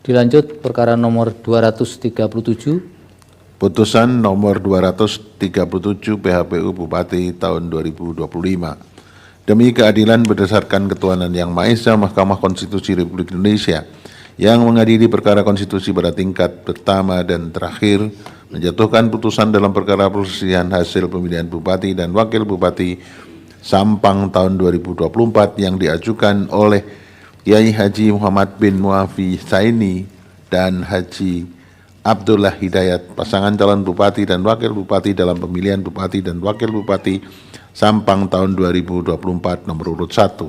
Dilanjut perkara nomor 237. Putusan nomor 237 PHPU Bupati tahun 2025. Demi keadilan berdasarkan ketuhanan Yang Maha Esa, Mahkamah Konstitusi Republik Indonesia yang mengadili perkara konstitusi pada tingkat pertama dan terakhir menjatuhkan putusan dalam perkara perselisihan hasil pemilihan Bupati dan Wakil Bupati Sampang tahun 2024 yang diajukan oleh Kiai Haji Muhammad bin Muafi Saini dan Haji Abdullah Hidayat, pasangan calon Bupati dan Wakil Bupati dalam pemilihan Bupati dan Wakil Bupati Sampang tahun 2024 nomor urut 1.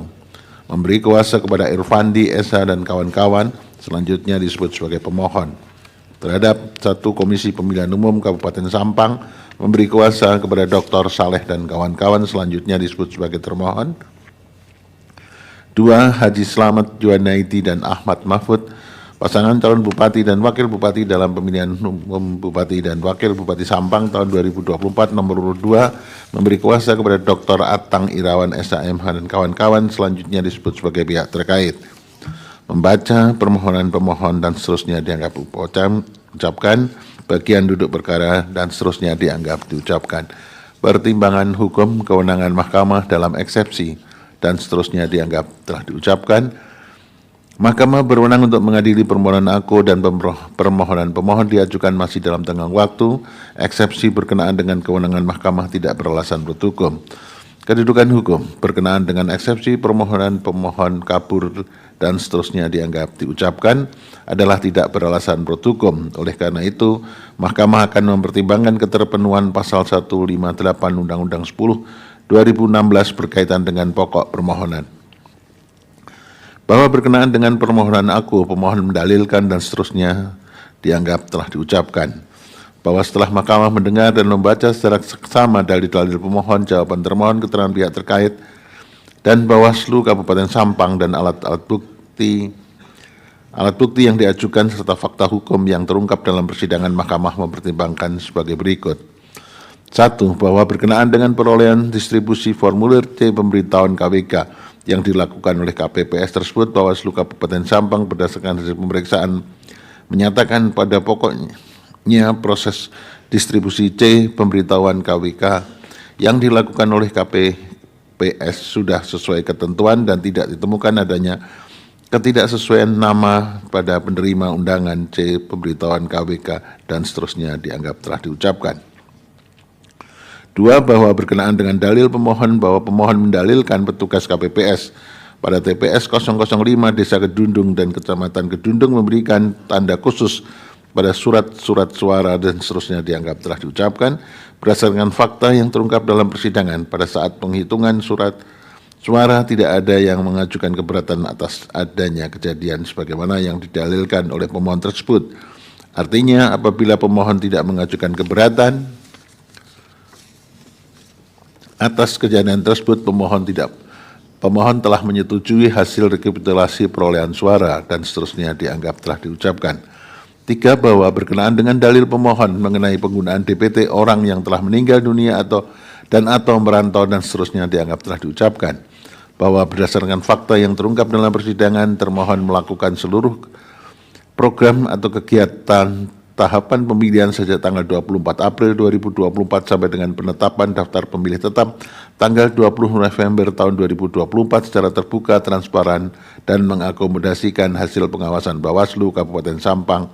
Memberi kuasa kepada Irfandi, Esa, dan kawan-kawan, selanjutnya disebut sebagai pemohon. Terhadap 1. Komisi Pemilihan Umum Kabupaten Sampang, memberi kuasa kepada Dr. Saleh dan kawan-kawan, selanjutnya disebut sebagai termohon. 2. Haji Slamet Juanaidi dan Ahmad Mahfud, pasangan calon Bupati dan Wakil Bupati dalam pemilihan umum Bupati dan Wakil Bupati Sampang tahun 2024 nomor urut 2, memberi kuasa kepada Dr. Atang Irawan SHMH dan kawan-kawan, selanjutnya disebut sebagai pihak terkait. Membaca permohonan pemohon dan seterusnya dianggap ucapkan, bagian duduk perkara dan seterusnya dianggap diucapkan. Pertimbangan hukum kewenangan mahkamah dalam eksepsi dan seterusnya dianggap telah diucapkan. Mahkamah berwenang untuk mengadili permohonan aku dan permohonan pemohon diajukan masih dalam tenggang waktu. Eksepsi berkenaan dengan kewenangan mahkamah tidak beralasan menurut hukum. Kedudukan hukum berkenaan dengan eksepsi permohonan pemohon kabur dan seterusnya dianggap diucapkan adalah tidak beralasan menurut hukum. Oleh karena itu, Mahkamah akan mempertimbangkan keterpenuhan pasal 158 Undang-Undang 10 2016 berkaitan dengan pokok permohonan. Bahwa berkenaan dengan permohonan aku, pemohon mendalilkan dan seterusnya dianggap telah diucapkan. Bahwa setelah mahkamah mendengar dan membaca secara seksama dalil-dalil pemohon, jawaban termohon, keterangan pihak terkait, dan Bawaslu Kabupaten Sampang dan alat bukti yang diajukan serta fakta hukum yang terungkap dalam persidangan, mahkamah mempertimbangkan sebagai berikut. 1. Bahwa berkenaan dengan perolehan distribusi formulir C pemberitahuan KWK yang dilakukan oleh KPPS tersebut, Bawaslu Kabupaten Sampang berdasarkan hasil pemeriksaan menyatakan pada pokoknya proses distribusi C pemberitahuan KWK yang dilakukan oleh KPPS sudah sesuai ketentuan dan tidak ditemukan adanya ketidaksesuaian nama pada penerima undangan C pemberitahuan KWK dan seterusnya dianggap telah diucapkan. 2. Bahwa berkenaan dengan dalil pemohon, bahwa pemohon mendalilkan petugas KPPS pada TPS 005 Desa Kedundung dan Kecamatan Kedundung memberikan tanda khusus pada surat-surat suara dan seterusnya dianggap telah diucapkan berdasarkan fakta yang terungkap dalam persidangan. Pada saat penghitungan surat suara tidak ada yang mengajukan keberatan atas adanya kejadian sebagaimana yang didalilkan oleh pemohon tersebut. Artinya apabila pemohon tidak mengajukan keberatan atas kejadian tersebut, pemohon telah menyetujui hasil rekapitulasi perolehan suara dan seterusnya dianggap telah diucapkan. 3. Bahwa berkenaan dengan dalil pemohon mengenai penggunaan DPT orang yang telah meninggal dunia atau merantau dan seterusnya dianggap telah diucapkan. Bahwa berdasarkan fakta yang terungkap dalam persidangan, termohon melakukan seluruh program atau kegiatan tahapan pemilihan sejak tanggal 24 April 2024 sampai dengan penetapan daftar pemilih tetap tanggal 20 November tahun 2024 secara terbuka, transparan, dan mengakomodasikan hasil pengawasan Bawaslu Kabupaten Sampang,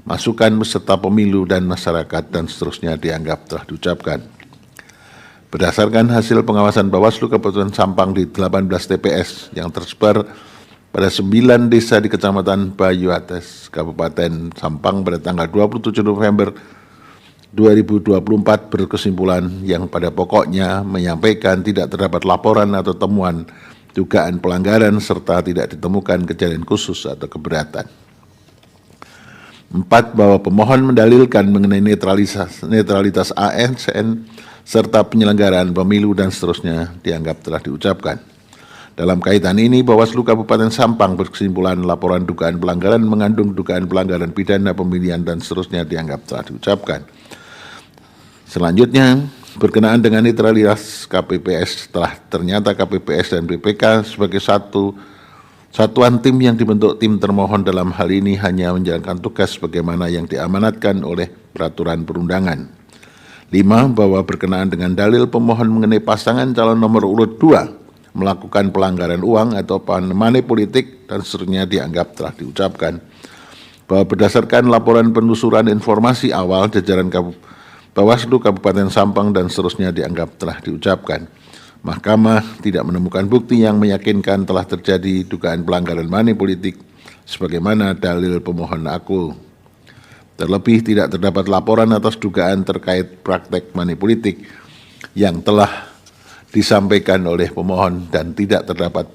masukan peserta pemilu dan masyarakat dan seterusnya dianggap telah diucapkan. Berdasarkan hasil pengawasan Bawaslu Kabupaten Sampang di 18 TPS yang tersebar pada 9 desa di Kecamatan Bayu Atas, Kabupaten Sampang pada tanggal 27 November 2024 berkesimpulan yang pada pokoknya menyampaikan tidak terdapat laporan atau temuan dugaan pelanggaran serta tidak ditemukan kejadian khusus atau keberatan. 4. Bahwa pemohon mendalilkan mengenai netralitas ASN serta penyelenggaraan pemilu dan seterusnya dianggap telah diucapkan. Dalam kaitan ini, Bawaslu Kabupaten Sampang berkesimpulan laporan dugaan pelanggaran mengandung dugaan pelanggaran pidana pemilihan dan seterusnya dianggap telah diucapkan. Selanjutnya, berkenaan dengan netralitas KPPS, telah ternyata KPPS dan BPK sebagai satu Satuan tim yang dibentuk tim termohon dalam hal ini hanya menjalankan tugas sebagaimana yang diamanatkan oleh peraturan perundangan. 5. Bahwa berkenaan dengan dalil pemohon mengenai pasangan calon nomor urut 2 melakukan pelanggaran uang atau money politik dan seterusnya dianggap telah diucapkan. Bahwa berdasarkan laporan penelusuran informasi awal jajaran Bawaslu Kabupaten Sampang dan seterusnya dianggap telah diucapkan. Mahkamah tidak menemukan bukti yang meyakinkan telah terjadi dugaan pelanggaran money politik sebagaimana dalil pemohon aku. Terlebih tidak terdapat laporan atas dugaan terkait praktek money politik yang telah disampaikan oleh pemohon dan tidak terdapat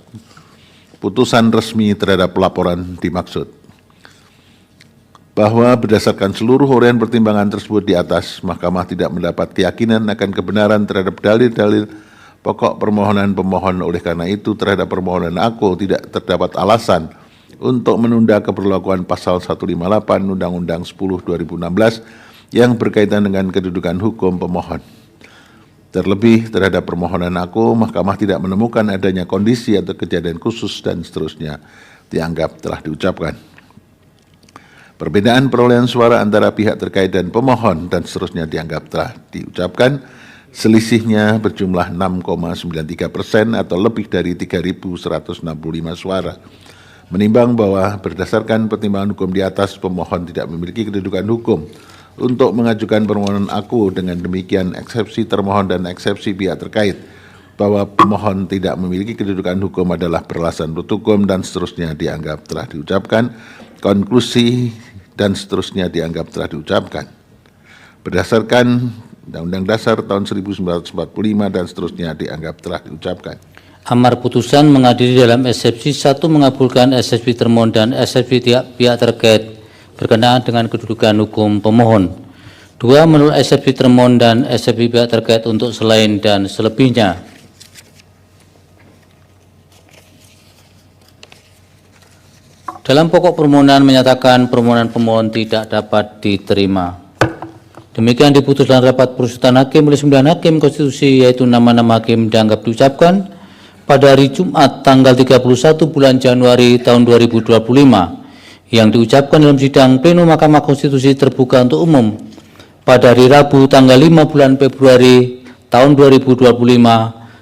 putusan resmi terhadap laporan dimaksud. Bahwa berdasarkan seluruh uraian pertimbangan tersebut di atas, Mahkamah tidak mendapat keyakinan akan kebenaran terhadap dalil-dalil pokok permohonan pemohon. Oleh karena itu terhadap permohonan aku tidak terdapat alasan untuk menunda keberlakuan pasal 158 Undang-Undang 10/2016 yang berkaitan dengan kedudukan hukum pemohon. Terlebih terhadap permohonan aku, Mahkamah tidak menemukan adanya kondisi atau kejadian khusus dan seterusnya dianggap telah diucapkan. Perbedaan perolehan suara antara pihak terkait dan pemohon dan seterusnya dianggap telah diucapkan. Selisihnya berjumlah 6,93% atau lebih dari 3.165 suara. Menimbang bahwa berdasarkan pertimbangan hukum di atas, pemohon tidak memiliki kedudukan hukum untuk mengajukan permohonan aku. Dengan demikian, eksepsi termohon dan eksepsi pihak terkait bahwa pemohon tidak memiliki kedudukan hukum adalah beralasan menurut hukum dan seterusnya dianggap telah diucapkan. Konklusi dan seterusnya dianggap telah diucapkan. Berdasarkan Undang-Undang Dasar tahun 1945 dan seterusnya dianggap telah diucapkan. Amar putusan mengadili dalam eksepsi 1 mengabulkan eksepsi termohon dan eksepsi pihak terkait berkenaan dengan kedudukan hukum pemohon. 2 menolak eksepsi termohon dan eksepsi pihak terkait untuk selain dan selebihnya. Dalam pokok permohonan menyatakan permohonan pemohon tidak dapat diterima. Demikian diputus dalam rapat perusutan hakim oleh 9 hakim konstitusi, yaitu nama-nama hakim dianggap diucapkan pada hari Jumat tanggal 31 bulan Januari tahun 2025 yang diucapkan dalam sidang pleno Mahkamah Konstitusi terbuka untuk umum pada hari Rabu tanggal 5 bulan Februari tahun 2025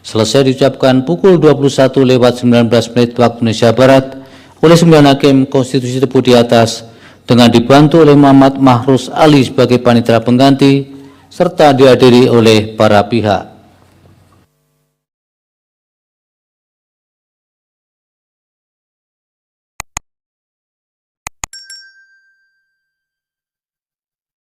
selesai diucapkan pukul 21:19 waktu Indonesia Barat oleh 9 hakim konstitusi tersebut di atas, dengan dibantu oleh Muhammad Mahrus Ali sebagai panitera pengganti serta dihadiri oleh para pihak.